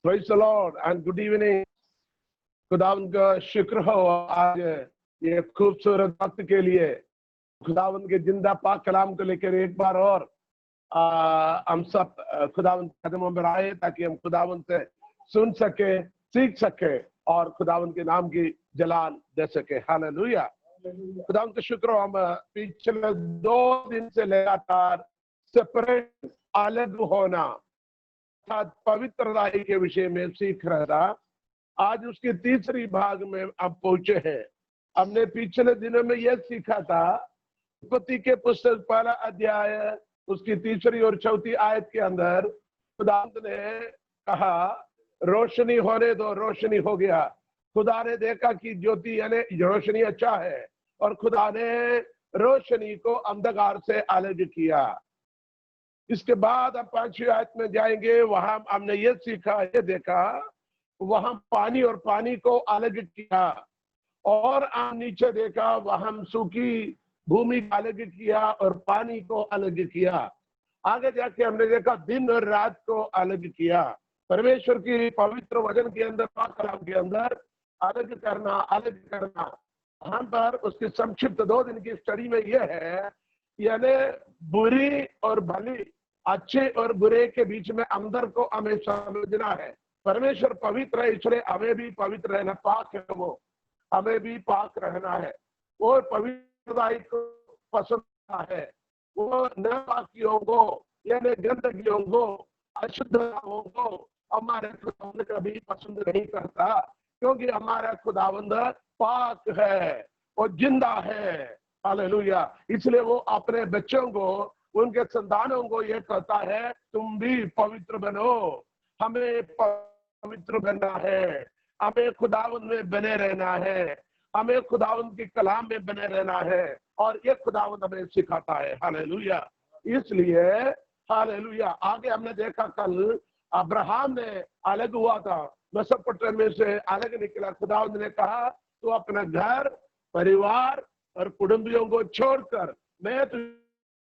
Praise the Lord and good evening. खुदावंद का शुक्र हो आज ये खूबसूरत वक्त के लिए। खुदावंद के जिंदा पाक कलाम को लेकर एक बार और हम सब खुदावंद के कदमों में आए ताकि हम खुदावंद से सुन सके, सीख सके और खुदावंद के नाम की जलाल दे सके। हालेलुया। खुदावंद का शुक्र हो, हम पिछले 2 दिन से लगातार सेपरेट, अलग होना, पवित्रता के विषय में सीख रहा था। आज उसके तीसरी भाग में अब पहुंचे हैं। हमने पिछले दिनों में यह सीखा था, उत्पत्ति के पुस्तक 1 अध्याय उसकी 3 और 4 आयत के अंदर खुदावंद ने कहा रोशनी होने दो, रोशनी हो गया। खुदा ने देखा कि ज्योति यानी रोशनी अच्छा है और खुदा ने रोशनी को अंधकार से अलग किया। इसके बाद अब 5वीं आयत में जाएंगे, वहां हमने ये सीखा, ये देखा, वहां पानी और पानी को अलग किया और हम नीचे देखा वहां सूखी भूमि को अलग किया और पानी को अलग किया। आगे जाके हमने देखा दिन और रात को अलग किया। परमेश्वर की पवित्र वचन के अंदर, पाक कलाम के अंदर अलग करना, अलग करना। हम पर उसकी संक्षिप्त 2 दिन की स्टडी में यह है, यानी बुरी और भली, अच्छे और बुरे के बीच में अंदर को हमें समझना है। परमेश्वर पवित्र है, इसलिए हमें भी पवित्र रहना, पाक है वो, हमें भी पाक रहना है। वो पवित्रता को पसंद है, वो नापाकियों को यानी गंदगियों को, अशुद्धताओं को हमारे खुदावंद कभी पसंद नहीं करता, क्योंकि हमारा खुदावंद पाक है और जिंदा है। हालेलुया। इसलिए वो अपने बच्चों को, उनके संतानों को ये कहता है तुम भी पवित्र बनो। हमें पवित्र बनना है, हमें खुदावंद में बने रहना है, हमें खुदावंद की कलाम में बने रहना है और ये खुदावंद हमें सिखाता है। हालेलुया। इसलिए हालेलुया। आगे हमने देखा कल अब्राहम ने अलग हुआ था, मेसोपोटामिया से अलग निकला। खुदावंद ने कहा तू अपना घर, परिवार और कुटुंबियों को छोड़कर मैं तुझे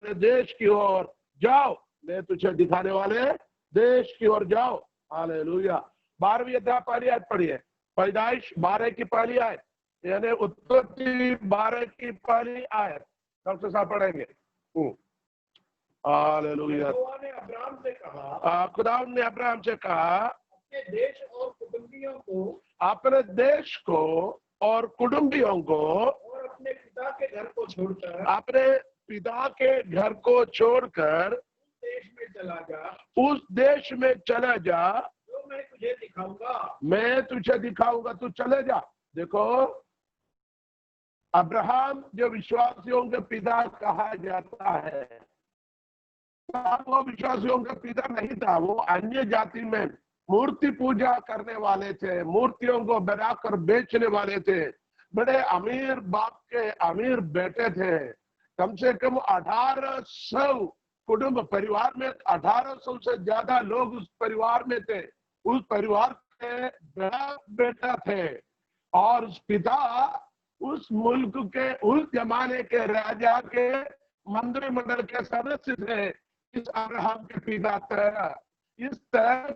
देश की ओर जाओ, मैं तुझे दिखाने वाले देश की ओर जाओ। हालेलुया। 12वीं अध्याय पहली आयत पढ़िए, पैदाइश 12 की पहली आयत, यानी उत्पत्ति 12 की पहली आयत सबसे साथ पढ़ेंगे। हालेलुया। खुदावंद ने अब्राहम से कहा, खुदावंद ने अब्राहम से कहा अपने देश और कुटुंबियों को, अपने देश को और कुटुंबियों को और अपने पिता के घर को छोड़कर, अपने पिता के घर को छोड़कर उस देश में चला जा, उस देश में चला जा जो मैं तुझे दिखाऊंगा। मैं तुझे दिखाऊंगा, तू चले जा। देखो, अब्राहम जो विश्वासियों के पिता कहा जाता है, वो विश्वासियों का पिता नहीं था, वो अन्य जाति में मूर्ति पूजा करने वाले थे, मूर्तियों को बनाकर बेचने वाले थे, बड़े अमीर बाप के अमीर बेटे थे। कम से कम 1800 कुटुंब, परिवार में 1800 से ज्यादा लोग उस परिवार में थे। उस परिवार के बड़ा बेटा थे और उस पिता उस मुल्क के, उस जमाने के राजा के मंत्रिमंडल के सदस्य थे। इस अब्राहम के पिता तरह, इस तरह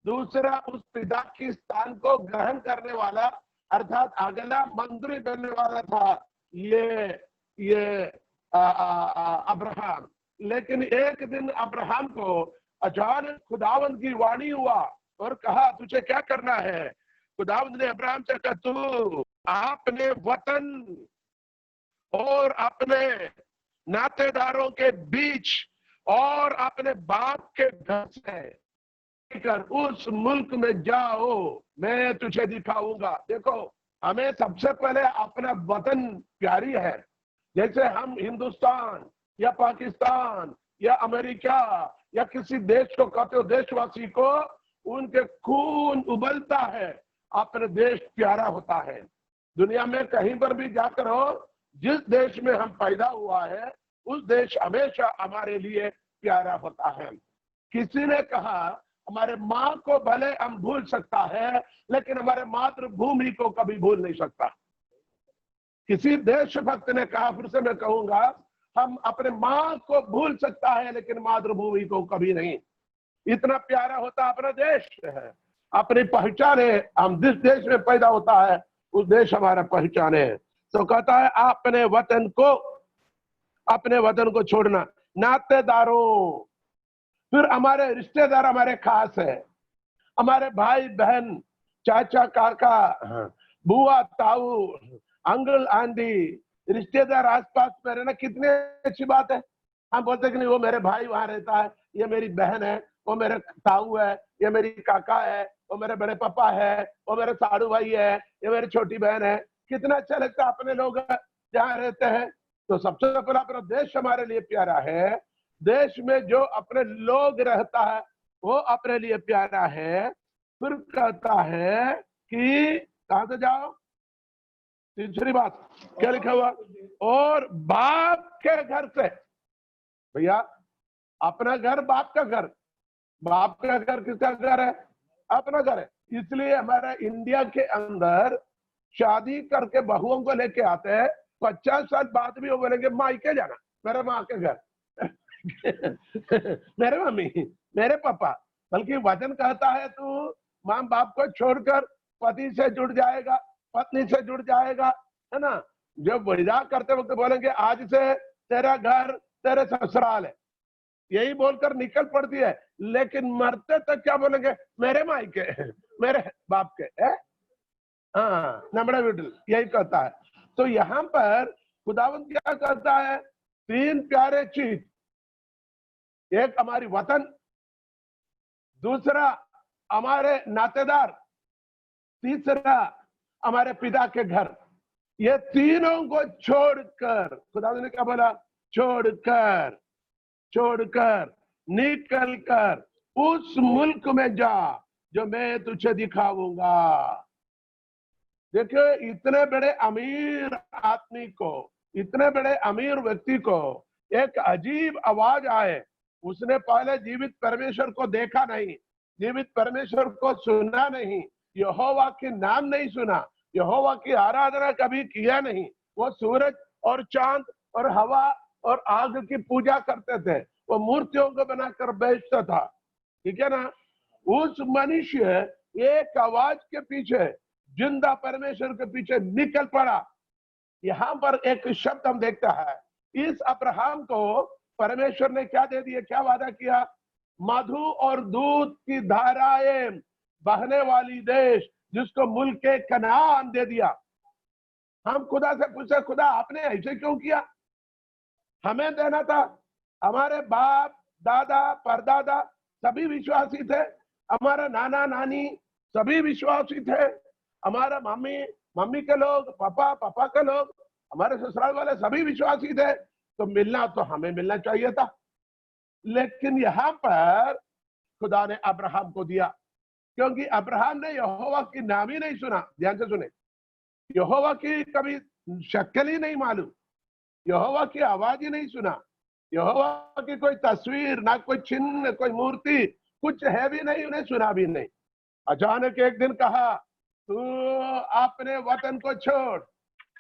दूसरा उस पिता की स्थान को ग्रहण करने वाला, अर्थात अगला मंत्री बनने वाला था ये अब्राहम। लेकिन एक दिन अब्राहम को अचानक खुदावंद की वाणी हुआ और कहा तुझे क्या करना है। खुदावंद ने अब्राहम से कहा तू अपने वतन और अपने नातेदारों के बीच और अपने बाप के घर से कर उस मुल्क में जाओ, मैं तुझे दिखाऊंगा। देखो, हमें सबसे पहले अपना वतन प्यारी है। जैसे हम हिंदुस्तान या पाकिस्तान या अमेरिका या किसी देश को कहते हो, देशवासी को उनके खून उबलता है, अपना देश प्यारा होता है। दुनिया में कहीं पर भी जाकर हो, जिस देश में हम पैदा हुआ है उस देश हमेशा हमारे लिए प्यारा होता है। किसी ने कहा हमारे माँ को भले हम भूल सकता है, लेकिन हमारे मातृभूमि को कभी भूल नहीं सकता। किसी देशभक्त ने कहा, फिर से मैं कहूंगा, हम अपने माँ को भूल सकता है लेकिन मातृभूमि को कभी नहीं। इतना प्यारा होता अपना देश है। अपनी पहचान है। हम जिस देश में पैदा होता है उस देश हमारा पहचान है। तो कहता है अपने वतन को छोड़ना। नातेदारों, फिर हमारे रिश्तेदार हमारे खास है, हमारे भाई बहन, चाचा काका, बुआ ताऊ, अंकल आंटी, रिश्तेदार आसपास में रहना कितनी अच्छी बात है। हम बोलते कि नहीं वो मेरे भाई वहां रहता है, ये मेरी बहन है, वो मेरे ताऊ है, ये मेरी काका है, वो मेरे बड़े पापा है, वो मेरे साड़ू भाई है, ये मेरी छोटी बहन है। कितना अच्छा लगता है अपने लोग जहाँ रहते हैं। तो सबसे पहला अपना देश हमारे लिए प्यारा है। देश में जो अपने लोग रहता है वो अपने लिए प्यारा है। फिर कहता है कि कहां से जाओ, तीसरी बात क्या लिखा हुआ, और बाप के घर से। भैया अपना घर बाप का घर, बाप का घर किसका घर है, अपना घर है। इसलिए हमारा इंडिया के अंदर शादी करके बहुओं को लेके आते हैं, 50 साल बाद भी वो बोलेंगे मायके जाना, मेरे माँ के घर मेरे मम्मी, मेरे पापा। बल्कि वचन कहता है तू माँ बाप को छोड़कर पति से जुड़ जाएगा, पत्नी से जुड़ जाएगा, है ना। जब विदा करते वक्त बोलेंगे आज से तेरा घर तेरे ससुराल है, यही बोलकर निकल पड़ती है। लेकिन मरते तक क्या बोलेंगे, मेरे मायके, मेरे बाप के है। हाँ, नमड़ा विडल यही कहता है। तो यहाँ पर खुदावंद क्या कहता है, 3 प्यारे चीज, एक हमारी वतन, दूसरा हमारे नातेदार, तीसरा हमारे पिता के घर। ये तीनों को छोड़कर, खुदावंद ने क्या बोला, छोड़कर निकलकर उस मुल्क में जा जो मैं तुझे दिखाऊंगा। देखिए इतने बड़े अमीर आदमी को, इतने बड़े अमीर व्यक्ति को एक अजीब आवाज आए। उसने पहले जीवित परमेश्वर को देखा नहीं, जीवित परमेश्वर को सुना नहीं, यहोवा के नाम नहीं सुना, यहोवा की आराधना कभी किया नहीं। वो सूरज और चांद और हवा और आग की पूजा करते थे, वो मूर्तियों को बनाकर बेचता था, ठीक है ना। उस मनुष्य एक आवाज के पीछे, जिंदा परमेश्वर के पीछे निकल पड़ा। यहाँ पर एक शब्द हम देखता है, इस अब्राहम को परमेश्वर ने क्या दे दिया, क्या वादा किया, मधु और दूध की धाराएं बहने वाली देश, जिसको मुल्क के कनान दे दिया। हम खुदा से पूछे, खुदा आपने ऐसे क्यों किया, हमें देना था। हमारे बाप दादा परदादा सभी विश्वासी थे, हमारा नाना नानी सभी विश्वासी थे, हमारा मम्मी के लोग, पापा के लोग, हमारे ससुराल वाले सभी विश्वासी थे। तो मिलना तो हमें मिलना चाहिए था। लेकिन यहाँ पर खुदा ने अब्राहम को दिया, क्योंकि अब्राहम ने यहोवा की नाम ही नहीं सुना। ध्यान से सुने, यहोवा की कभी शक्ल ही नहीं मालूम, यहोवा की आवाज ही नहीं सुना, यहोवा की कोई तस्वीर ना, कोई चिन्ह, कोई मूर्ति कुछ है भी नहीं, उन्हें सुना भी नहीं। अचानक एक दिन कहा, तू अपने वतन को छोड़,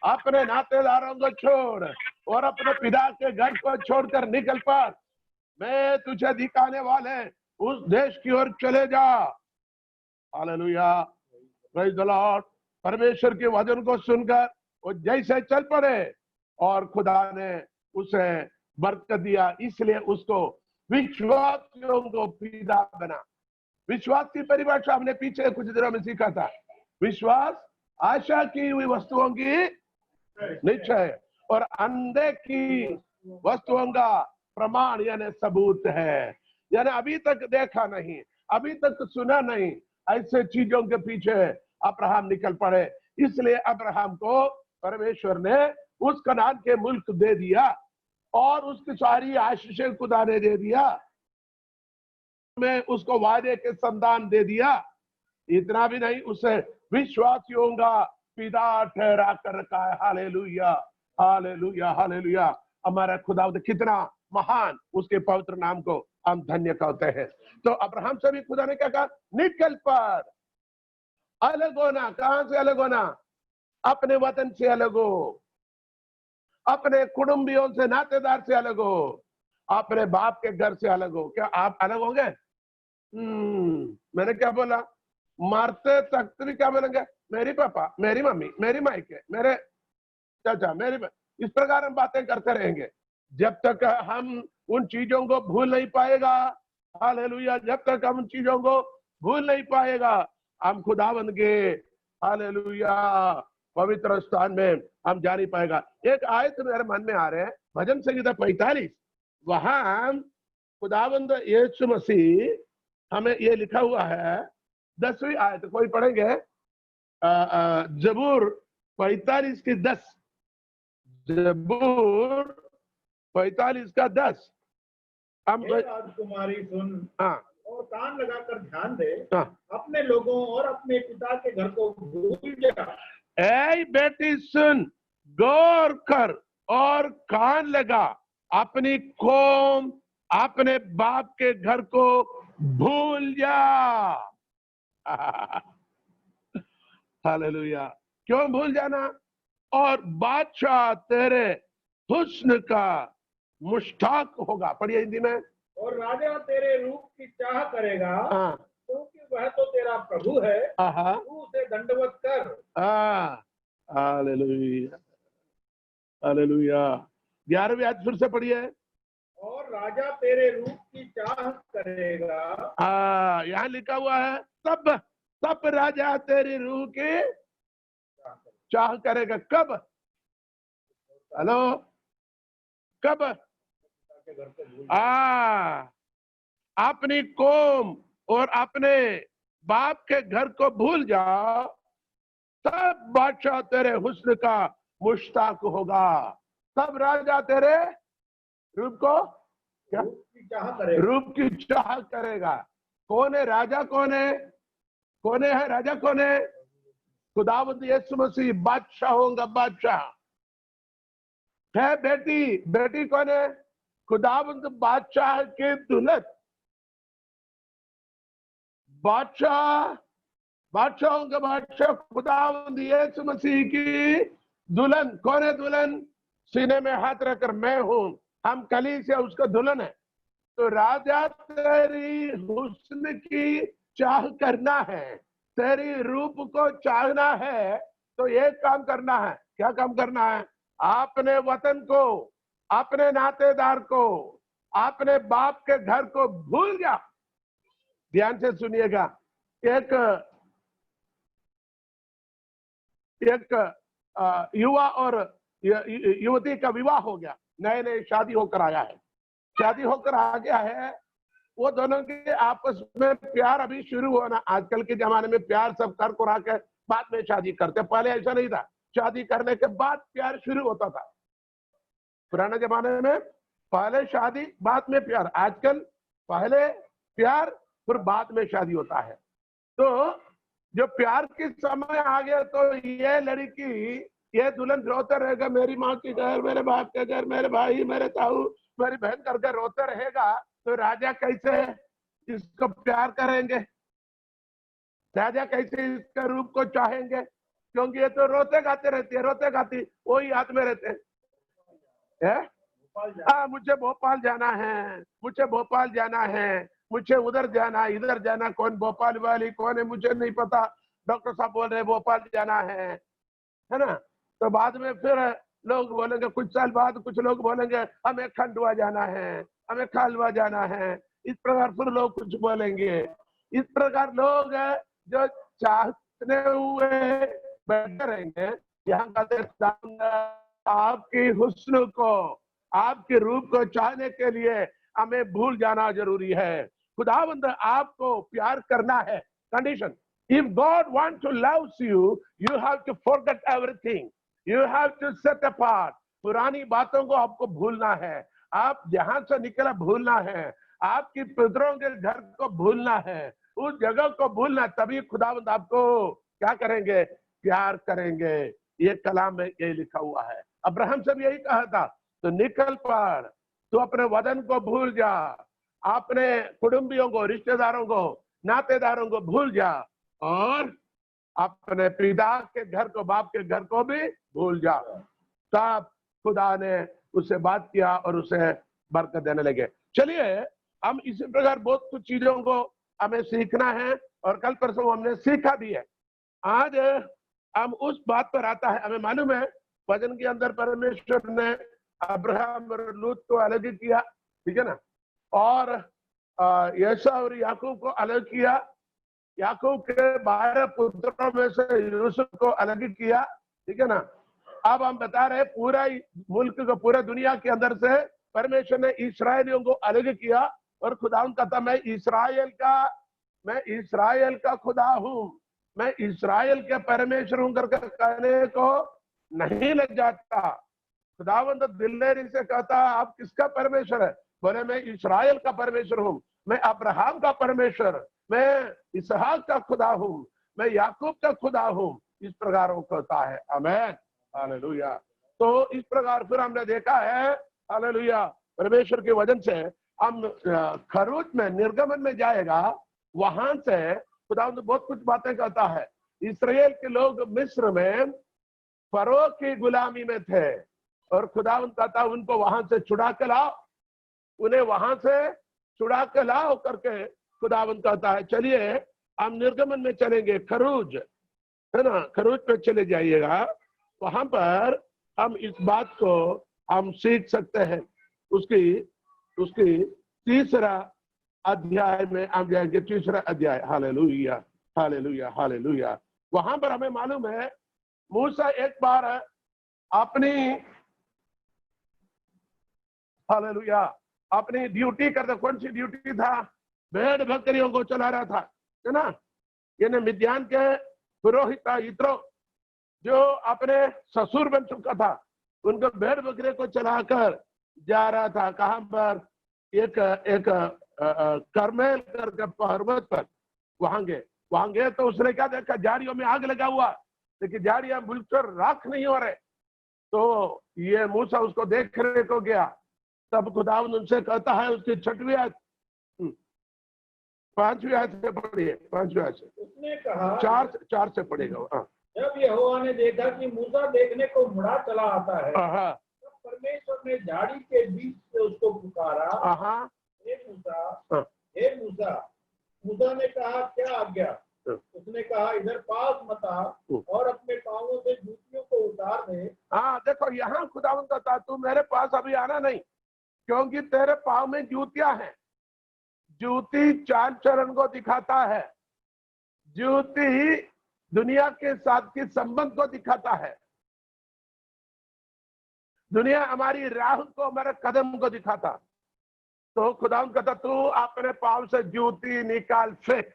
अपने नातेदारों को छोड़ और अपने पिता के घर को छोड़कर निकल पड़, मैं तुझे दिखाने वाले उस देश की ओर चले जा। Hallelujah, praise the Lord. परमेश्वर के वचन को सुनकर वो जैसे चल पड़े और खुदा ने उसे बरकत दिया, इसलिए उसको विश्वासियों को पिता बना। विश्वास की परिभाषा हमने पीछे कुछ दिनों में सीखा था। विश्वास आशा की हुई वस्तुओं की निश्चय और अंधे की वस्तुओं का प्रमाण यानी सबूत है। यानी अभी तक देखा नहीं, अभी तक सुना नहीं, ऐसे चीजों के पीछे अब्राहम निकल पड़े। इसलिए अब्राहम को परमेश्वर ने उस कनान के मुल्क दे दिया और उसकी सारी आशीषें खुदा ने दे दिया, में उसको वादे के संतान दे दिया। इतना भी नहीं, उसे विश्वासियों का पिता ठहरा कर रखा है। Hallelujah, hallelujah, hallelujah. हमारा खुदा कितना महान, उसके पवित्र नाम को हम धन्य कहते हैं। तो अब्राहम से भी खुदा ने क्या कहा, निकल पर, अलग होना। कहां से अलग होना, अपने वतन से अलग हो, अपने कुटुंबियों से, नातेदार से अलग हो, अपने बाप के घर से अलग हो। क्या आप अलग हो गए? मैंने क्या बोला, मरते तक भी क्या बोलेंगे? मेरी पापा, मेरी मम्मी, मेरी मायके, मेरे चाचा, इस प्रकार हम बातें करते रहेंगे जब तक हम उन चीजों को भूल नहीं पाएगा। हालेलुया, जब तक हम उन चीजों को भूल नहीं पाएगा, हम खुदावंद के हालेलुया पवित्र स्थान में हम जा नहीं पाएगा। एक आयत मेरे मन में आ रहे हैं, भजन संहिता 45, वहां खुदावंद यीशु मसीह हमें ये लिखा हुआ है, 10वीं आयत कोई पढ़ेंगे? जबूर 45 की 10, जबूर 45 का 10। हम हे राजकुमारी सुन हाँ और कान लगाकर ध्यान दे, हाँ, अपने लोगों और अपने पिता के घर को भूल जा। ऐ बेटी सुन, गौर कर और कान लगा, अपनी कौम, अपने बाप के घर को भूल जा। हालेलुया, क्यों भूल जाना? और बादशाह तेरे हुस्न का मुश्ताक होगा। पढ़िए हिंदी में। और राजा तेरे रूप की चाह करेगा, हाँ क्योंकि वह तो तेरा प्रभु है, हाँ तू उसे दंडवत कर। हाँ, हालेलुया हालेलुया। 11वीं आयत फिर से पढ़िए। और राजा तेरे रूप की चाह करेगा, यहाँ लिखा हुआ है, तब तब राजा तेरी रूह की चाह करेगा। कब? हेलो, कब? के घर को भूल जा। अपनी कौम और अपने बाप के घर को भूल जाओ, तब बादशाह तेरे हुस्न का मुश्ताक होगा। तब राजा तेरे रूप को क्या? रूप की चाह करेगा। रूप की चाह करेगा। कौन है राजा? कौन है? कौन है राजा? कौन है? खुदावंद यीशु मसीह बादशाह होगा, बादशाह है। बेटी, बेटी कौन है? खुदावंद बादशाह के दुल्हन, बादशाह, बादशाहों का बादशाह खुदावंद यीशु मसीह की दुल्हन। कौन है दुल्हन? सीने में हाथ रखकर मैं हूं, हम कलीसिया उसका दुल्हन है। तो राजा तेरी हुस्न की चाह करना है, तेरी रूप को चाहना है, तो एक काम करना है। क्या काम करना है? अपने वतन को, अपने नातेदार को, अपने बाप के घर को भूल जा। ध्यान से सुनिएगा। एक युवा और युवती का विवाह हो गया, नए नए शादी होकर आया है, शादी होकर आ गया है। वो दोनों के आपस में प्यार अभी शुरू होना। आजकल के जमाने में प्यार सब कर कुरा के बाद में शादी करते, पहले ऐसा नहीं था। शादी करने के बाद प्यार शुरू होता था। पुराने जमाने में पहले शादी बाद में प्यार, आजकल पहले प्यार फिर बाद में शादी होता है। तो जो प्यार के समय आ गया, तो ये लड़की, ये दुल्हन रोते रहेगा, मेरी माँ के घर, मेरे बाप के घर, मेरे भाई, मेरे ताऊ, मेरी बहन करके रोते रहेगा। तो राजा कैसे इसको प्यार करेंगे? राजा कैसे इसके रूप को चाहेंगे? क्योंकि ये तो रोते गाते रहती है, रोते गाती वही याद में रहते हैं। मुझे भोपाल जाना है, मुझे भोपाल जाना है, मुझे उधर जाना, इधर जाना। कौन भोपाल वाली कौन है मुझे नहीं पता, डॉक्टर साहब बोल रहे भोपाल जाना है ना। तो बाद में फिर लोग बोलेंगे, कुछ साल बाद कुछ लोग बोलेंगे हमें खंडवा जाना है, हमें खालवा जाना है। इस प्रकार फिर लोग कुछ बोलेंगे। इस प्रकार लोग जो चाहते हुए बैठे रहेंगे। यहाँ का आपकी हुस्न को, आपके रूप को चाहने के लिए हमें भूल जाना जरूरी है। खुदावंद आपको प्यार करना है। Condition, if God wants to love you, you have to forget everything. You have to set apart. पुरानी बातों को आपको भूलना है। आप जहां से निकला भूलना है, आपकी पितरों के घर को भूलना है, उस जगह को भूलना, तभी खुदावंद आपको क्या करेंगे? प्यार करेंगे। ये कलाम में यही लिखा हुआ है। अब्राहम से भी यही कहा था, तो निकल पड़, तो अपने वतन को भूल जा, अपने कुटुंबियों को, रिश्तेदारों को, नातेदारों को भूल जा, और अपने पिता के घर को, बाप के घर को भी भूल जा। तब खुदा ने उससे बात किया और उसे बरकत देने लगे। चलिए, हम इसी प्रकार बहुत कुछ चीजों को हमें सीखना है। और कल परसों हमने सीखा भी है। आज हम उस बात पर आता है, हमें मालूम है वचन के अंदर परमेश्वर ने अब्राहम और लूत को अलग किया, ठीक है ना, और यशा और याकूब को अलग किया, याकूब के 12 पुत्रों में से यूसुफ को अलग किया, ठीक है ना। अब हम बता रहे पूरा मुल्क को, पूरा दुनिया के अंदर से परमेश्वर ने इस्राएलियों को अलग किया और खुदा कहता मैं इस्राएल का खुदा हूं, मैं इस्राएल के परमेश्वर हूं करके कहने को नहीं लग जाता। खुदावंद दिलेरी से कहता आप किसका परमेश्वर है? बोले मैं इस्राएल का परमेश्वर हूं, मैं अब्राहम का परमेश्वर, मैं इसहाक का खुदा हूं, मैं याकूब का खुदा हूं। इस प्रकार वो कहता है। आमीन, हालेलुया। तो इस प्रकार फिर हमने देखा है, हालेलुया, परमेश्वर के वचन से हम खरूज में निर्गमन में जाएगा, वहां से खुदावंद बहुत कुछ बातें कहता है। इस्राएल के लोग मिस्र में फरो की गुलामी में थे और खुदावंद कहता उनको वहां से छुड़ा के लाओ, उन्हें वहां से छुड़ा के लाओ करके खुदावंद कहता है चलिए हम निर्गमन में चलेंगे, खरूज है ना, खरूज पे चले जाइएगा, वहां पर हम इस बात को हम सीख सकते हैं। उसकी तीसरा अध्याय में हम जाएंगे, तीसरा अध्याय। Hallelujah, hallelujah, hallelujah. वहां पर हमें मालूम है मूसा एक बार अपनी, हालेलुया, अपनी ड्यूटी करता, कौन सी ड्यूटी था? भेड़ बकरियों को चला रहा था, है ना। यानी मिद्यान के पुरोहित इत्रो जो अपने ससुर बन चुका था, उनको भेड़ बकरे को चलाकर जा रहा था। कहां पर? एक करमेल करके पर्वत पर वहां गए तो उसने क्या देखा? झाड़ियों में आग लगा हुआ, लेकिन झाड़ियां बिल्कुल राख नहीं हो रहे। तो ये मूसा उसको देखने को गया, तब खुदावंद उनसे कहता है, उसकी 6वीं आयत 5वीं आयत से पढ़िए, 5वीं आयत से। उसने कहा, 4 से पढ़ेगा। हाँ। जब यहोवा ने देखा कि मूसा देखने को मुड़ा चला आता है, हाँ, तब परमेश्वर ने झाड़ी के बीच से उसको पुकारा, हाँ, हे मूसा, हाँ। हे मूसा। मूसा ने कहा, क्या आज्ञा? उसने कहा, इधर पास मत आ और अपने पांवों से जूतियों को उतार दे। हाँ, देखो यहाँ खुदावंद कहता तू मेरे पास अभी आना नहीं, क्योंकि तेरे पांव में जूतियां हैं। जूती चाल चरण को दिखाता है, जूती दुनिया के साथ के संबंध को दिखाता है, दुनिया हमारी राह को, हमारे कदम को दिखाता। तो खुदावंद कहता तू अपने पांव से जूती निकाल फेंक,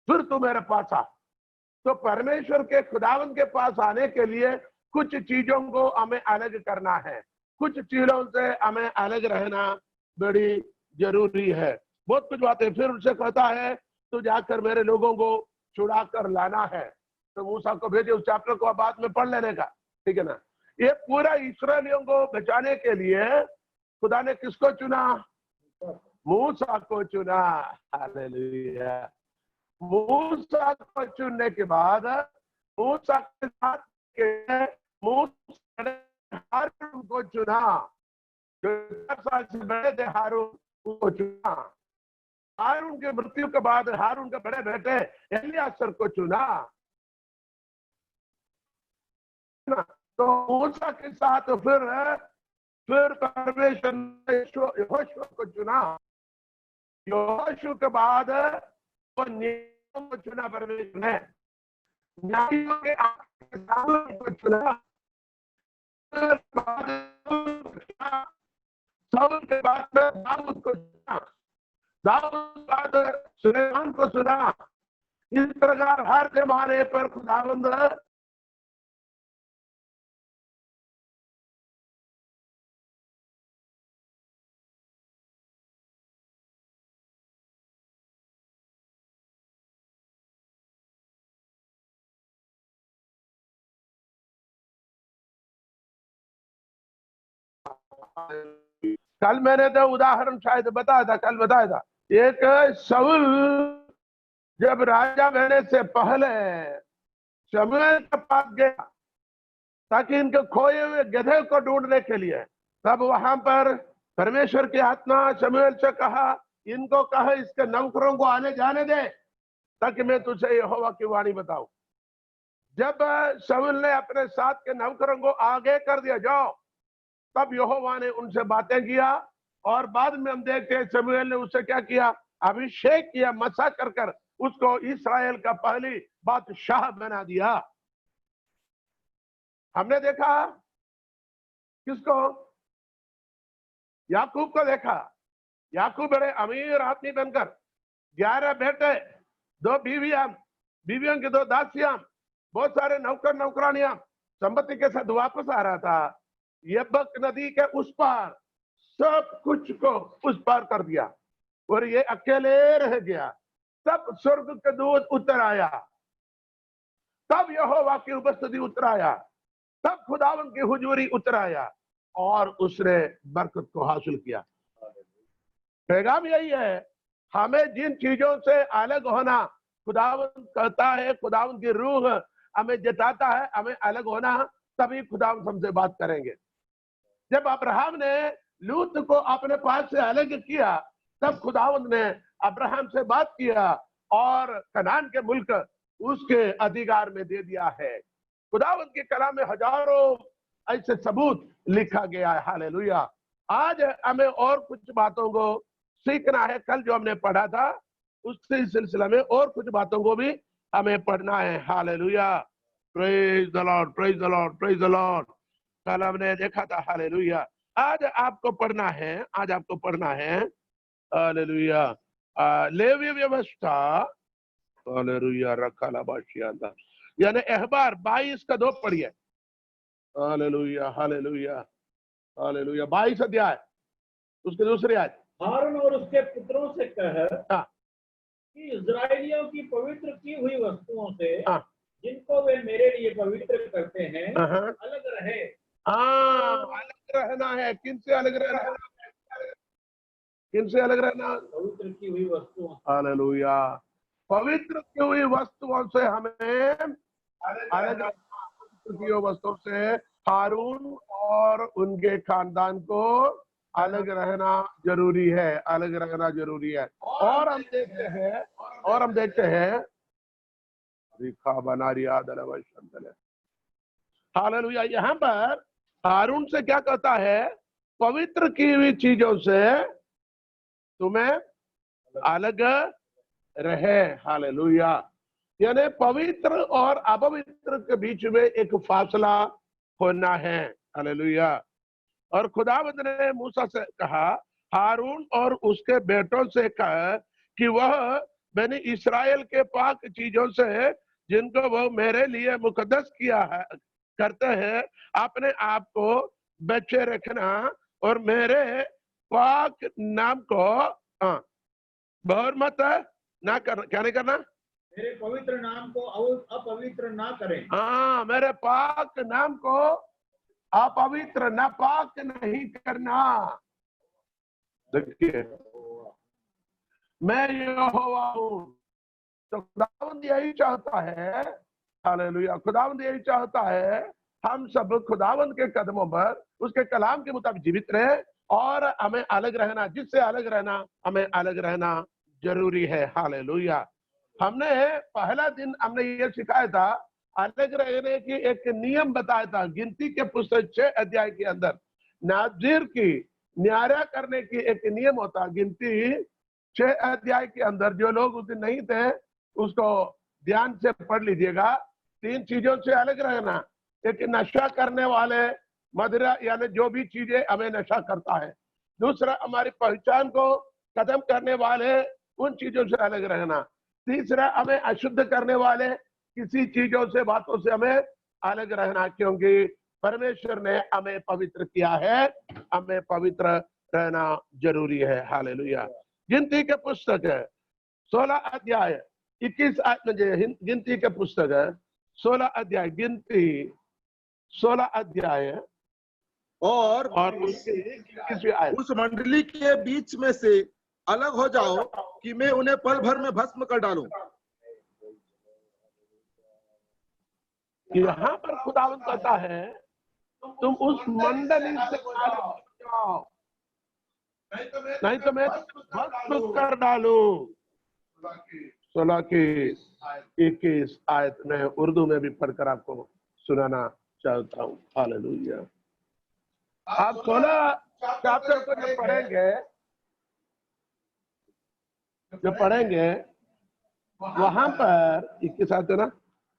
फिर तू मेरे पास आ। तो परमेश्वर के, खुदावंद के पास आने के लिए कुछ चीजों को हमें अलग करना है, कुछ चीजों से हमें अलग रहना बड़ी जरूरी है। बहुत कुछ बातें। फिर उनसे कहता है तू जाकर मेरे लोगों को छुड़ा कर लाना है। तो मूसा को भेजे, उस चैप्टर को बाद में पढ़ लेने का, ठीक है ना। ये पूरा इस्राएलियों को बचाने के लिए खुदा ने किसको चुना? मूसा को चुना। हालेलुया। मूसा को चुनने के बाद मूसा के साथ मूसा ने हारून को चुना, जो 4 साल से बड़े थे, हारून को चुना। हारून की मृत्यु के बाद हारून के बड़े बेटे एलियासर को चुना। तो मूसा के साथ फिर परमेश्वर ने यहोशू को चुना। यहोशू के बाद वो न्यायियों को चुना परमेश्वर ने, न्यायियों के सामूएल को चुना, साउल के बाद में दाऊद को चुना, दाऊद के बाद सुलेमान को चुना। इस प्रकार हर जमाने पर खुदावंद कल मैंने तो उदाहरण शायद बताया था, कल बताया था। एक शाऊल जब राजा बनने से पहले शमूएल के पास गया ताकि इनके खोए हुए गधे को ढूंढने के लिए, तब वहां पर परमेश्वर की आत्मा शमूएल से कहा, इनको कहा इसके नौकरों को आने जाने दे। ताकि मैं तुझे यहोवा की वाणी बताऊं। जब शाऊल ने अपने साथ के नौकरों को आगे कर दिया, जाओ, तब यहोवा ने उनसे बातें किया। और बाद में हम देखते हैं शमूएल ने उससे क्या किया, अभिषेक किया, मसा कर कर उसको इस्राएल का पहली बादशाह बना दिया। हमने देखा किसको, याकूब को देखा। याकूब बड़े अमीर आदमी बनकर 11 बेटे, 2 बीवियां, बीवियों की 2 दासियां, बहुत सारे नौकर नौकरानियां, संपत्ति के साथ वापस आ रहा था। यब्बक नदी के उस पार सब कुछ को उस पार कर दिया और ये अकेले रह गया। तब स्वर्ग के दूत उतर आया, तब यहोवा की उपस्थिति उतर आया, तब खुदावन की हुजूरी उतर आया और उसने बरकत को हासिल किया। पैगाम यही है, हमें जिन चीजों से अलग होना खुदावन कहता है, खुदावन की रूह हमें जताता है, हमें अलग होना, तभी खुदावन हमसे बात करेंगे। जब अब्राहम ने लूत को अपने पास से अलग किया, तब खुदावन ने अब्राहम से बात किया और कनान के मुल्क उसके अधिकार में दे दिया है। खुदावन के कलाम में हजारों ऐसे सबूत लिखा गया है। हालेलुया। आज हमें और कुछ बातों को सीखना है। कल जो हमने पढ़ा था उसी सिलसिला में और कुछ बातों को भी हमें पढ़ना है। Hallelujah, praise the Lord, praise the Lord, praise the Lord. कल हमने देखा था। हालेलुया। आज आपको पढ़ना है, आज आपको पढ़ना है हालेलुया लेवी व्यवस्था, हालेलुया, रखा बाशियादा, यानी अहबार 22 का 2 पढ़िए। Hallelujah, hallelujah, hallelujah. 22 अध्याय उसके दूसरी आयत। हारून और उसके पुत्रों से कह हाँ, कि इजराइलियों की पवित्र की हुई वस्तुओं से हाँ, जिनको वे मेरे लिए पवित्र करते हैं हाँ, अलग रहे। अलग रहना है। किन से अलग रहना, किन से अलग रहना? पवित्र की हुई वस्तुओं से। हालेलुया। पवित्र की हुई वस्तुओं से हमें अलग, पवित्र की हुई वस्तुओं से हारून और उनके खानदान को अलग रहना जरूरी है, अलग रहना जरूरी है। और हम देखते हैं रिखा बनारी हालेलुया। यहाँ पर हारून से क्या कहता है, पवित्र की हुई चीजों से तुम्हें अलग रहे। हालेलुया। यानी पवित्र और अपवित्र के बीच में एक फासला होना है। हालेलुया। और खुदावंद ने मूसा से कहा, हारून और उसके बेटों से कहा कि वह बनी इस्राएल के पाक चीजों से जिनको वह मेरे लिए मुकद्दस किया है करते हैं, अपने आप को बचे रखना और मेरे पाक नाम को बहर मत ना कर, क्या नहीं करना, मेरे पवित्र नाम को अपवित्र ना करें। हाँ, मेरे पाक नाम को अपवित्र ना पाक नहीं करना। देखिए, मैं यहोवा हूँ। तो खुदावंद यही चाहता है, हालेलुया, खुदावंद यही चाहता है हम सब खुदावंद के कदमों पर उसके कलाम के मुताबिक जीवित रहे और हमें अलग रहना, जिससे अलग रहना, हमें अलग रहना जरूरी है। हालेलुया। हमने पहला दिन हमने ये सिखाया था, अलग रहने की एक नियम बताया था। गिनती के पुस्तक 6 अध्याय के अंदर नाज़ीर की न्यारा करने की एक नियम होता। गिनती 6 अध्याय के अंदर जो लोग उस दिन नहीं थे उसको ध्यान से पढ़ लीजिएगा। 3 चीजों से अलग रहना। एक नशा करने वाले, मदिरा यानी जो भी चीजें हमें नशा करता है। दूसरा, हमारी पहचान को खत्म करने वाले उन चीजों से अलग रहना। तीसरा, हमें अशुद्ध करने वाले किसी चीजों से, बातों से हमें अलग रहना, क्योंकि परमेश्वर ने हमें पवित्र किया है, हमें पवित्र रहना जरूरी है। हालेलुया। गिनती के पुस्तक है 16 अध्याय 21 गिनती के पुस्तक है 16 अध्याय, गिनती 16 अध्याय और उस मंडली के बीच में से अलग हो जाओ कि मैं उन्हें पल भर में भस्म कर डालूं। यहाँ पर खुदावंद कहता है तुम उस मंडली से अलग हो जाओ, नहीं तो मैं भस्म कर डालूं। 16 की 21 आयत में उर्दू में भी पढ़कर आपको सुनाना चाहता हूँ। हालेलुया। आप 16 चैप्टर को जो पढ़ेंगे वहां पर 21 आयत है ना,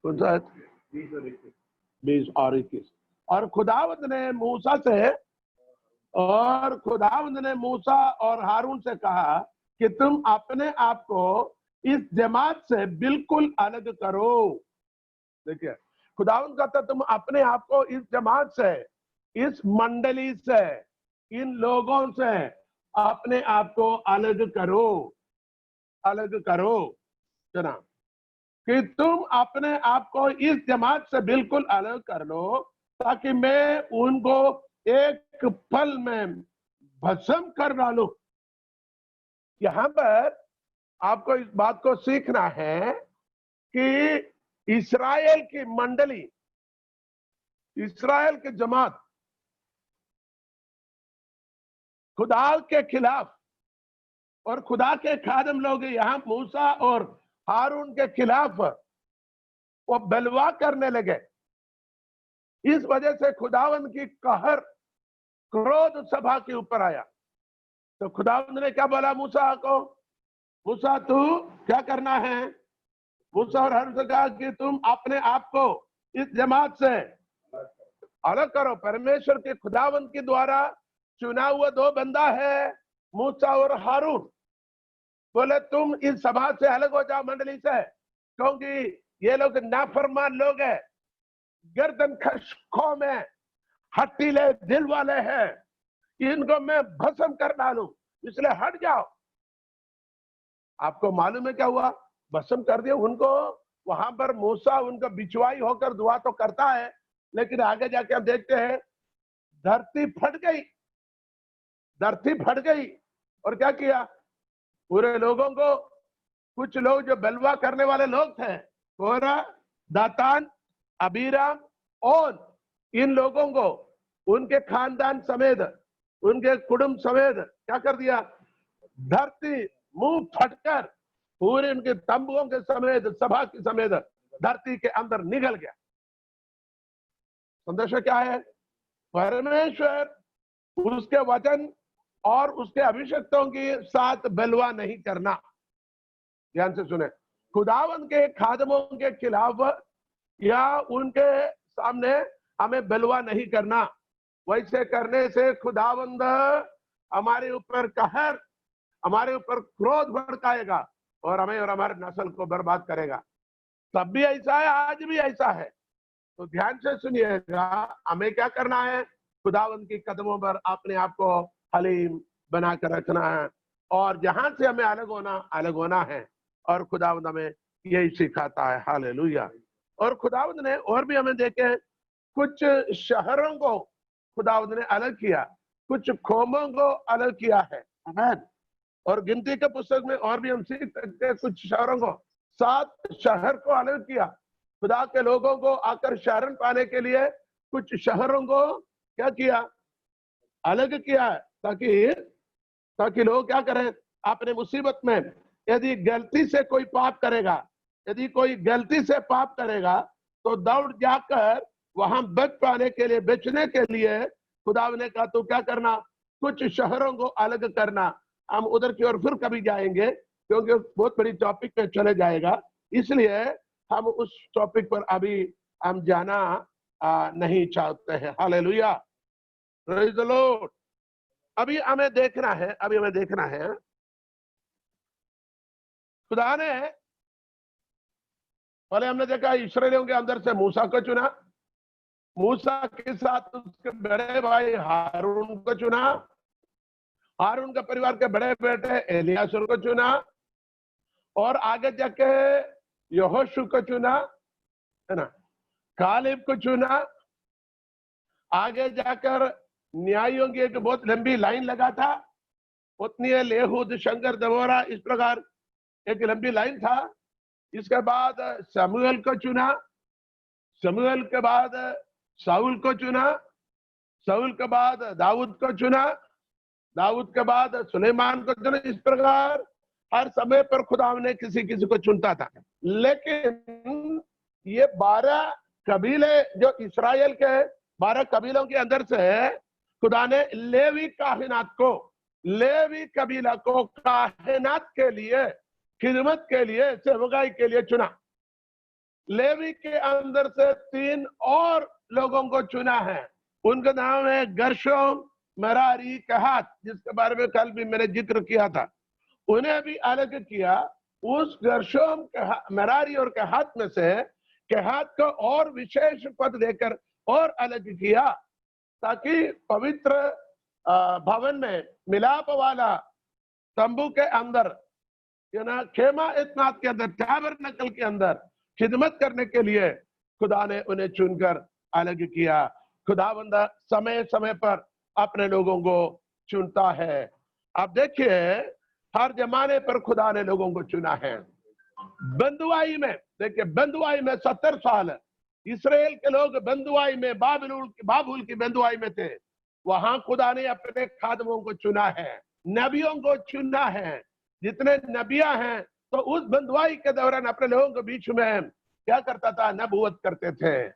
कौन सा आयत? 20 और 21। और खुदावंद ने मूसा और हारून से कहा कि तुम अपने आप को इस जमात से बिल्कुल अलग करो। देखिए, खुदावंद कहता तुम अपने आप को इस जमात से, इस मंडली से, इन लोगों से अपने आप को अलग करो जना, कि तुम अपने आप को इस जमात से बिल्कुल अलग कर लो, ताकि मैं उनको एक पल में भस्म कर डालूं। यहां पर आपको इस बात को सीखना है कि इस्राएल की मंडली, इस्राएल की जमात खुदा के खिलाफ, और खुदा के खादम लोग यहां मूसा और हारून के खिलाफ वो बलवा करने लगे। इस वजह से खुदावंद की कहर, क्रोध सभा के ऊपर आया। तो खुदावंद ने क्या बोला मूसा को? मूसा तू क्या करना है? मूसा और हारून से कहा कि तुम अपने आप को इस जमात से अलग करो। परमेश्वर के खुदावंद के द्वारा चुना हुआ 2 बंदा है, मूसा और हारून। बोले तुम इस सभा से अलग हो जाओ, मंडली से, क्योंकि ये लोग नाफरमान लोग हैं, गर्दन कश कौम है, हठीले दिल वाले हैं, इनको मैं भस्म कर डालूं, इसलिए हट जाओ। आपको मालूम है क्या हुआ? भस्म कर दिया उनको। वहां पर मूसा उनका बिचवाई होकर दुआ तो करता है, लेकिन आगे जाके हम देखते हैं धरती फट गई। और क्या किया? पूरे लोगों को, कुछ लोग जो बलवा करने वाले लोग थे, कोरा, दातान, अबीराम, और इन लोगों को उनके खानदान समेत, उनके कुटुंब समेत क्या कर दिया? धरती मुंह फटकर पूरे उनके तंबुओं के समेत, सभा के समेत धरती के अंदर निगल गया। संदेश क्या है? परमेश्वर उसके वचन और उसके अभिषिक्तों के साथ बलवा नहीं करना। ध्यान से सुने, खुदावंद के खादमों के खिलाफ या उनके सामने हमें बलवा नहीं करना। वैसे करने से खुदावंद हमारे ऊपर कहर, हमारे ऊपर क्रोध भड़काएगा और हमें और हमारे नस्ल को बर्बाद करेगा। तब भी ऐसा है, आज भी ऐसा है। तो ध्यान से सुनिएगा, हमें क्या करना है? खुदावंद के कदमों पर अपने आप को हलीम बना कर रखना है, और जहां से हमें अलग होना है। और खुदावंद हमें यही सिखाता है। हालेलुया। और खुदावंद ने और भी हमें देखे, कुछ शहरों को खुदावंद ने अलग किया, कुछ कौमों को अलग किया है। आमीन। और गिनती के पुस्तक में और भी हम सीख सकते हैं, कुछ शहरों को, 7 शहर को अलग किया। खुदा के लोगों को आकर शरण पाने के लिए कुछ शहरों को क्या किया? अलग किया है, ताकि लोग क्या करें? अपने मुसीबत में यदि गलती से कोई पाप करेगा, तो दौड़ जाकर वहां बचने के लिए खुदा ने कहा तो क्या करना? कुछ शहरों को अलग करना। हम उधर की ओर फिर कभी जाएंगे, क्योंकि बहुत बड़ी टॉपिक पे चले जाएगा, इसलिए हम उस टॉपिक पर अभी हम जाना नहीं चाहते हैं। Hallelujah, praise the Lord. अभी हमें देखना है खुदा ने, पहले हमने देखा इस्राएलियों के अंदर से मूसा को चुना, मूसा के साथ उसके बड़े भाई हारून को चुना, हारून का परिवार के बड़े बेटे एलियासर को चुना, और आगे जाके यहोशू को चुना, है ना, कालेब को चुना। आगे जाकर न्यायियों की एक बहुत लंबी लाइन लगा था, उतनी लेहूद, शंकर, दबोरा, इस प्रकार एक लंबी लाइन था। इसके बाद शमूएल को चुना, शमूएल के बाद शाऊल को चुना, शाऊल के बाद दाऊद को चुना, दाऊद के बाद सुलेमान को चुना। इस प्रकार हर समय पर खुदा ने किसी किसी को चुनता था, लेकिन ये 12 कबीले जो इस्राएल के 12 कबीलों के अंदर से खुदा ने लेवी कबीला को काहिनात के लिए, खिदमत के लिए, सेवकाई के लिए चुना। लेवी के अंदर से 3 और लोगों को चुना है। उनका नाम है गर्शोम, मरारी, कहात, जिसके बारे में कल भी मैंने जिक्र किया था। उन्हें भी अलग किया। उस गर्शोम, मरारी और कहात में से कहात को और विशेष पद देकर और अलग किया, ताकि पवित्र भवन में मिलाप वाला तंबू के अंदर, खेमा इत्नात के अंदर, टैबरनकल के अंदर खिदमत करने के लिए खुदा ने उन्हें चुनकर अलग किया। खुदावंद समय समय पर अपने लोगों को चुनता है। अब देखिए, हर जमाने पर खुदा ने लोगों को चुना है। बंदुआई में देखिए, बंदुआई में 70 साल इसराइल के लोग बंदुआई में, बाबुल की बंदुआई में थे। वहां खुदा ने अपने खादमों को चुना है, नबियों को चुना है। जितने नबिया हैं तो उस बंदुआई के दौरान अपने लोगों के बीच में क्या करता था? नबूवत करते थे।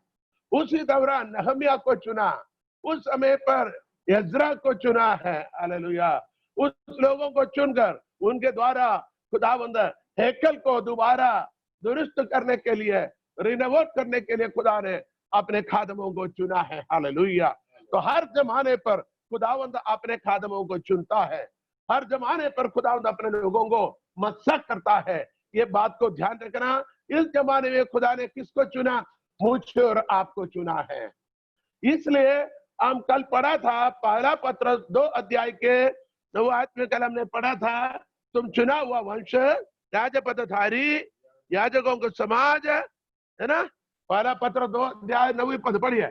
उसी दौरान नहमिया को चुना, उस समय पर यज्रा को चुना है। हालेलुया। उस लोगों को चुनकर उनके द्वारा खुदावंद हैकल को दोबारा दुरुस्त करने के लिए, रिनोवेट करने के लिए खुदा ने अपने खादमों को चुना है। हालेलुया। तो हर जमाने पर खुदावंद अपने खादमों को चुनता है। हर जमाने पर खुदावंद अपने लोगों को मसक करता है। ये बात को ध्यान रखना। इस जमाने में खुदा ने किसको चुना? मुझे और आपको चुना है। इसलिए हम कल पढ़ा था, पहला पत्र 2 अध्याय के 9 आयत में कल हमने पढ़ा था, तुम चुना हुआ वंश, राजपदधारी, याजकों का समाज, है ना। पहला पत्र 2 अध्याय 9 पद पढ़िए।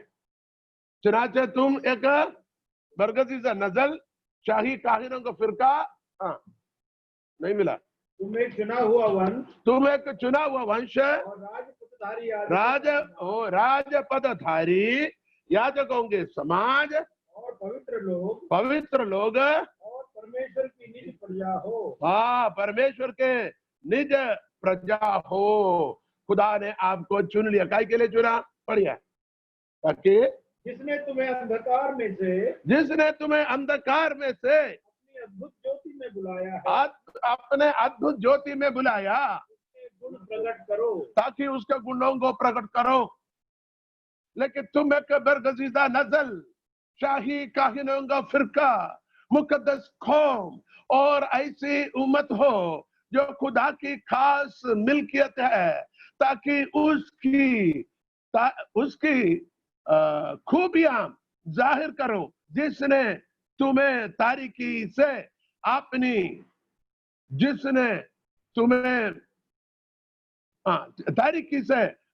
चुनाचे तुम एक बरगजीदा नस्ल, शाही काहिनों का फिरका। हाँ, नहीं मिला। तुम एक चुना हुआ वंश, तुम एक चुना हुआ वंश, और राजपदधारी, याजकों के समाज, और पवित्र लोग, और परमेश्वर की निज प्रजा हो। हाँ, परमेश्वर के निज प्रजा हो। खुदा ने आपको चुन लिया। काय के लिए चुना? पढ़िए। ताकि जिसने तुम्हें अंधकार में से अपनी अद्भुत ज्योति में बुलाया है, अपने अद्भुत ज्योति में बुलाया, गुण प्रकट करो, ताकि उसके गुणों को प्रकट करो। लेकिन तुम एक बरगजीदा नस्ल, शाही काहिनों का फिरका, मुकद्दस कौम और ऐसी उम्मत हो जो खुदा की खास मिल्कियत है, ताकि उसकी खूबियां जाहिर करो, जिसने तुम्हें तारीकी से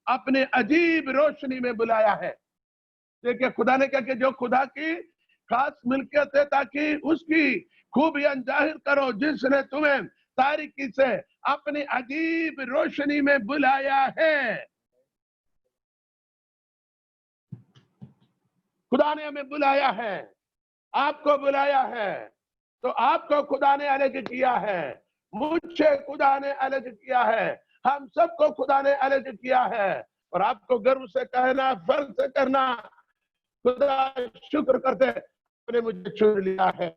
अपने अजीब रोशनी में बुलाया है। देखिए, खुदा ने क्या किया? जो खुदा की खास मिल्कियत है, ताकि उसकी खूबियां जाहिर करो, जिसने तुम्हें तारीकी से अपनी अजीब रोशनी में बुलाया है। खुदा ने हमें बुलाया है, आपको बुलाया है। तो आपको खुदा ने अलग किया है, मुझे खुदा ने अलग किया है, हम सबको खुदा ने अलग किया है। और आपको गर्व से कहना, फर्ज से करना, खुदा शुक्र करते हैं, मुझे चुन लिया है।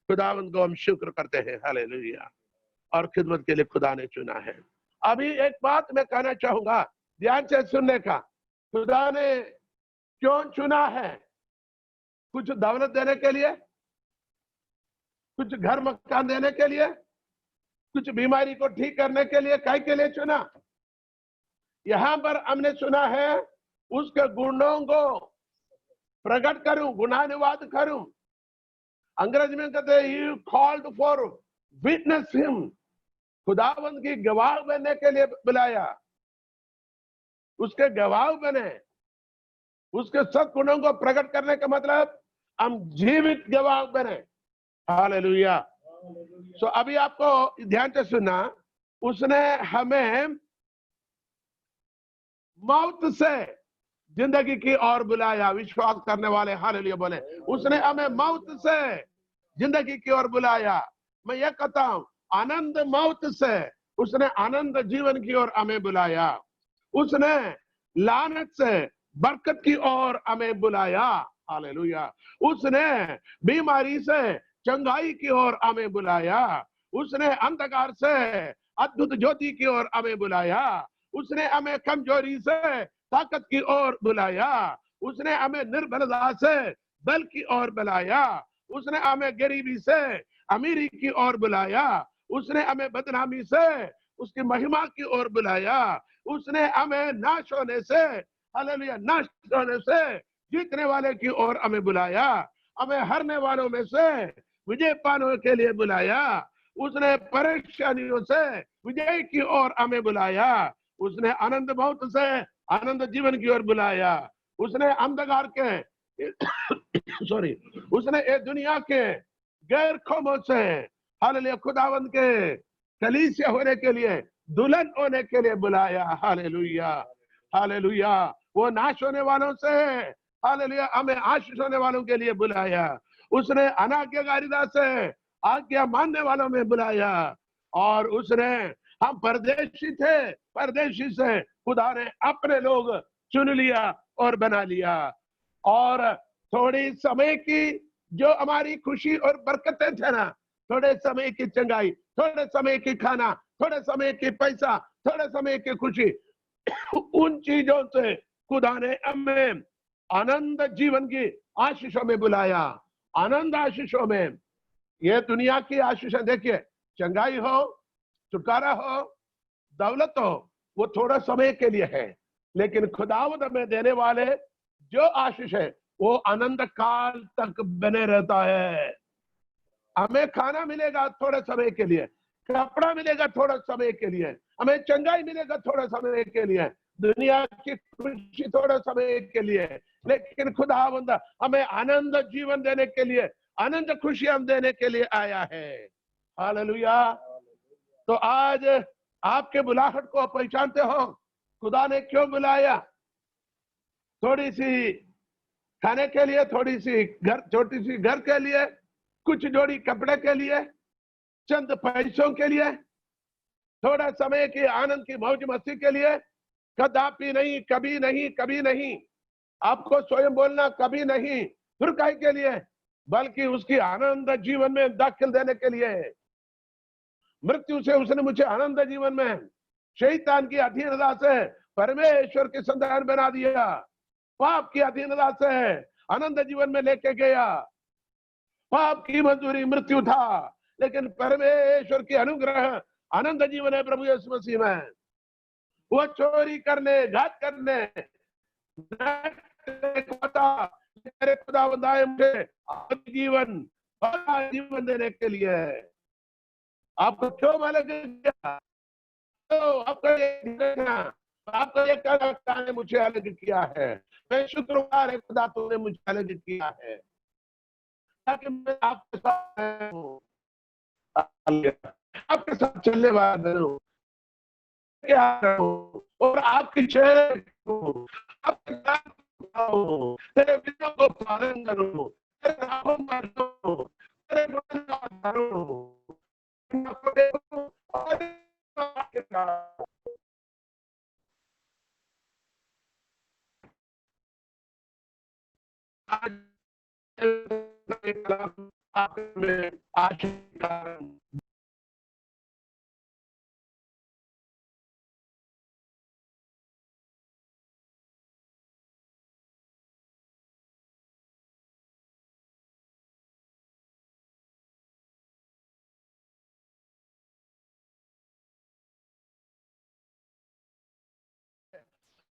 खुदावंद को हम शुक्र करते हैं। हालेलुया। और खिदमत के लिए खुदा ने चुना है। अभी एक बात मैं कहना चाहूंगा, ध्यान से सुनने का। खुदा ने क्यों चुना है? कुछ दौलत देने के लिए, कुछ घर मकान देने के लिए, कुछ बीमारी को ठीक करने के लिए? काय के लिए चुना? यहां पर हमने सुना है, उसके गुणों को प्रकट करूं, गुणानुवाद करूं। अंग्रेजी में कहते हैं, you called for witness him, खुदावंद की गवाह बनने के लिए बुलाया। उसके गवाह बने, उसके सब गुणों को प्रकट करने का मतलब हम जीवित गवाह बने। हालेलुया। सो अभी आपको ध्यान से सुनना, उसने हमें मौत से जिंदगी की ओर बुलाया। विश्वास करने वाले हालेलुया बोले। उसने हमें मौत से जिंदगी की ओर बुलाया। मैं ये कहता हूं, आनंद मौत से उसने आनंद जीवन की ओर हमें बुलाया। उसने लानत से बरकत की ओर हमें बुलाया। हालेलुया। उसने बीमारी से चंगाई की ओर हमें बुलाया। उसने अंधकार से अद्भुत ज्योति की ओर हमें बुलाया। उसने हमें कमजोरी से ताकत की ओर बुलाया। उसने हमें निर्बलता से बल की ओर बुलाया। उसने हमें गरीबी से अमीरी की ओर बुलाया। उसने हमें बदनामी से उसकी महिमा की ओर बुलाया। उसने हमें नाश होने से, हालेलुया, नष्ट होने से जीतने वाले की ओर हमें बुलाया। हमें हारने वालों में से विजय पाने के लिए बुलाया। उसने परेशानियों से विजय की ओर हमें बुलाया। उसने आनंद मौत से आनंद जीवन की ओर बुलाया। उसने अंधकार के सॉरी उसने ये दुनिया के गैर कौमों से, हालेलुया, खुदावंद के कलीसिया होने के लिए, दुल्हन होने के लिए बुलाया। Hallelujah, hallelujah. वो नाश होने वालों से, हालेलुया, हमें आशीष होने वालों के लिए बुलाया। उसने अनाज्ञाकारिता से आज्ञा मानने वालों में बुलाया। और उसने, हम परदेशी थे, परदेशी से खुदा ने अपने लोग चुन लिया और बना लिया। और थोड़ी समय की जो हमारी खुशी और बरकतें थे ना, थोड़े समय की चंगाई, थोड़े समय की खाना, थोड़े समय की पैसा, थोड़े समय की खुशी, उन चीजों से खुदा ने हमें आनंद जीवन की आशीषों में बुलाया। आनंद आशीषों में, ये दुनिया की आशीषें देखिए, चंगाई हो, छुटकारा हो, दौलत हो, वो थोड़ा समय के लिए है। लेकिन खुदावंद हमें देने वाले जो आशीष है वो अनंत काल तक बने रहता है। हमें खाना मिलेगा थोड़े समय के लिए, कपड़ा मिलेगा थोड़ा समय के लिए, हमें चंगाई मिलेगा थोड़ा समय के लिए, दुनिया की खुशी थोड़ा समय के लिए, लेकिन खुदावंद हमें आनंद जीवन देने के लिए, आनंद खुशियां देने के लिए आया है। हालेलुया। तो आज आपके बुलाहट को पहचानते हो, खुदा ने क्यों बुलाया? थोड़ी सी खाने के लिए, थोड़ी सी घर, छोटी सी घर के लिए, कुछ जोड़ी कपड़े के लिए, चंद पैसों के लिए, थोड़ा समय की आनंद की मौज मस्ती के लिए? कदापि नहीं, कभी नहीं, कभी नहीं। आपको स्वयं बोलना कभी नहीं। फिर काहे के लिए? बल्कि उसकी आनंद जीवन में दाखिल देने के लिए। मृत्यु से उसने मुझे आनंद जीवन में, शैतान की अधीनता से परमेश्वर के संतान बना दिया, पाप की अधीनता से आनंद जीवन में लेके गया। पाप की मंजूरी मृत्यु था, लेकिन परमेश्वर की अनुग्रह आनंद जीवन है प्रभु यीशु मसीह में। वो चोरी करने, घात करने, मेरे खुदावंद आए मुझे जीवन, जीवन देने के लिए। आपको क्यों अलग किया? तो आपका ये कहना ने मुझे अलग किया है। मैं शुक्रवार है खुदा, तूने मुझे अलग किया है ताकि मैं आपके साथ हूँ, आपके साथ चलने वाला बनूं, क्या करूं और आपकी चेहरे को, आपके साथ हूं, तेरे विचारों को पालन करूं, तेरे राहों पर चलूं, तेरे वचन का करूं, आपको देखूं और आपके साथ। आज आप में आशीर्वाद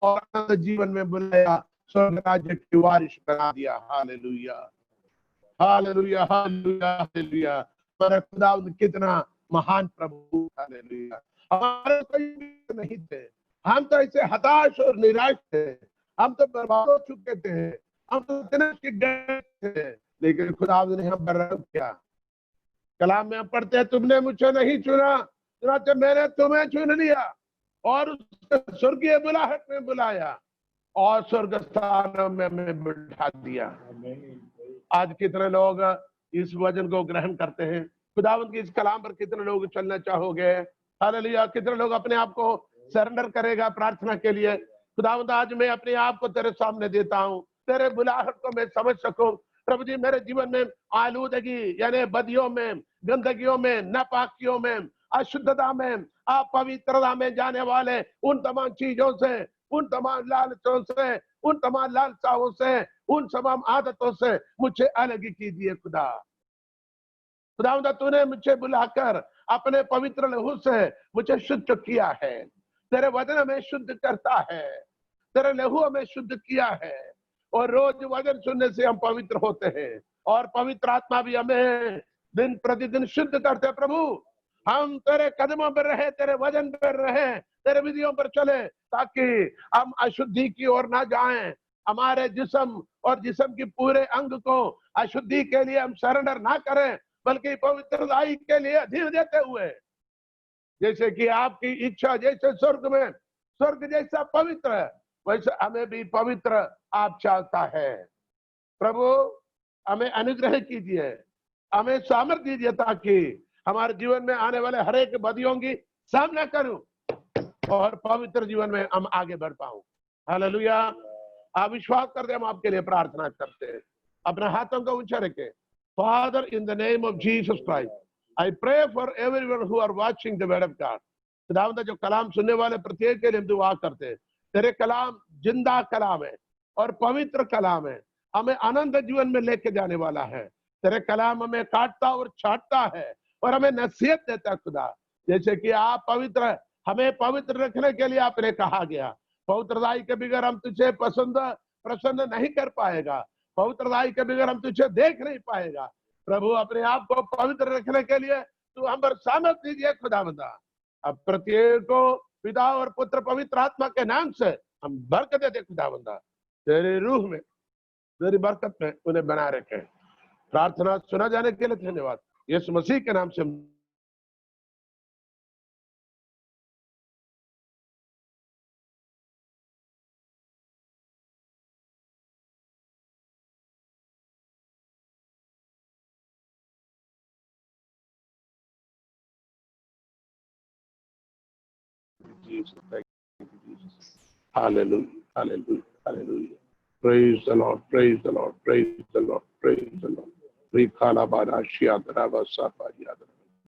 और आनंद जीवन में बुलाया, स्वर्ग राज्य की वारिश बना दिया। Hallelujah, hallelujah, hallelujah, hallelujah. मेरा खुदावंद कितना महान प्रभु। हालेलुया। हमारे कोई नहीं थे, हम तो ऐसे हताश और निराश थे, हम तो बर्बाद हो चुके थे, हम तो इतने गए थे, लेकिन खुदावंद ने हम पर रहम किया। कलाम में हम पढ़ते हैं, तुमने मुझे नहीं चुना, चुनाचे मैंने तुम्हें चुन लिया और स्वर्गीय बुलाहट में बुलाया और स्वर्ग स्थान में हमें बिठा दिया। आज कितने लोग इस वचन को ग्रहण करते हैं? खुदावंद की इस कलाम पर कितने लोग चलना चाहोगे? हालेलुया। कितने लोग अपने आप को सरेंडर करेगा प्रार्थना के लिए? खुदावंद आज मैं अपने आप को तेरे सामने देता हूँ, तेरे बुलाहट को मैं समझ सकूं। प्रभु जी मेरे जीवन में आलूदगी यानी बदियों में, गंदगियों में, नापाकियों में, अशुद्धता में, अपवित्रता में जाने वाले उन तमाम चीजों से, उन तमाम लालचों से, उन तमाम लालसाओं से, उन तमाम आदतों से मुझे अलग कीजिए खुदा। खुदावंद तूने मुझे बुलाकर अपने पवित्र लहू से मुझे शुद्ध किया है, तेरे वचन हमें शुद्ध करता है, तेरे लहू हमें शुद्ध किया है, और रोज वचन सुनने से हम पवित्र होते हैं, और पवित्र आत्मा भी हमें दिन प्रतिदिन शुद्ध करते। प्रभु हम तेरे कदमों पर रहे, तेरे वचन पर रहे, तेरे विधियों पर चले, ताकि हम अशुद्धि की ओर ना जाएं। हमारे जिस्म और जिस्म की पूरे अंग को अशुद्धि के लिए हम सरेंडर ना करें, बल्कि पवित्रताई के लिए अधीन देते हुए, जैसे कि आपकी इच्छा जैसे स्वर्ग जैसा पवित्र है, वैसे हमें भी पवित्र आप चाहता है। प्रभु हमें अनुग्रह कीजिए, हमें सामर्थ्य दीजिए, ताकि हमारे जीवन में आने वाले हर एक बदियों की सामना करूं और पवित्र जीवन में हम आगे बढ़ पाऊं। हालेलुया। आप विश्वास करते, हम आपके लिए प्रार्थना करते हैं। अपने हाथों को ऊंचा रखें। Father, in the name of Jesus Christ, I pray for everyone who are watching the word of God. खुदावंद जो कलाम सुनने वाले प्रत्येक के लिए हम दुआ करते हैं। तेरे कलाम जिंदा कलाम है और पवित्र कलाम है, हमें आनंद जीवन में लेके जाने वाला है। तेरे कलाम हमें काटता और छाटता है और हमें नसीहत देता है खुदा। जैसे कि आप पवित्र, हमें पवित्र रखने के लिए आपने कहा गया। पवित्रताई के बगैर हम तुझे प्रसन्न नहीं कर पाएगा, पवित्रताई के बगैर हम तुझे देख नहीं पाएगा। प्रभु अपने आप को पवित्र रखने के लिए तू हम पर सामर्थ्य दीजिए खुदावंदा। अब प्रत्येक को पिता और पुत्र पवित्र आत्मा के नाम से हम बरकत देते खुदावंदा। तेरे रूह में, तेरी बरकत में उन्हें बना रखे। प्रार्थना सुना जाने के लिए धन्यवाद, यीशु मसीह के नाम से। Jesus, thank you, Jesus. Hallelujah, hallelujah, hallelujah. Praise the Lord, praise the Lord, praise the Lord, praise the Lord.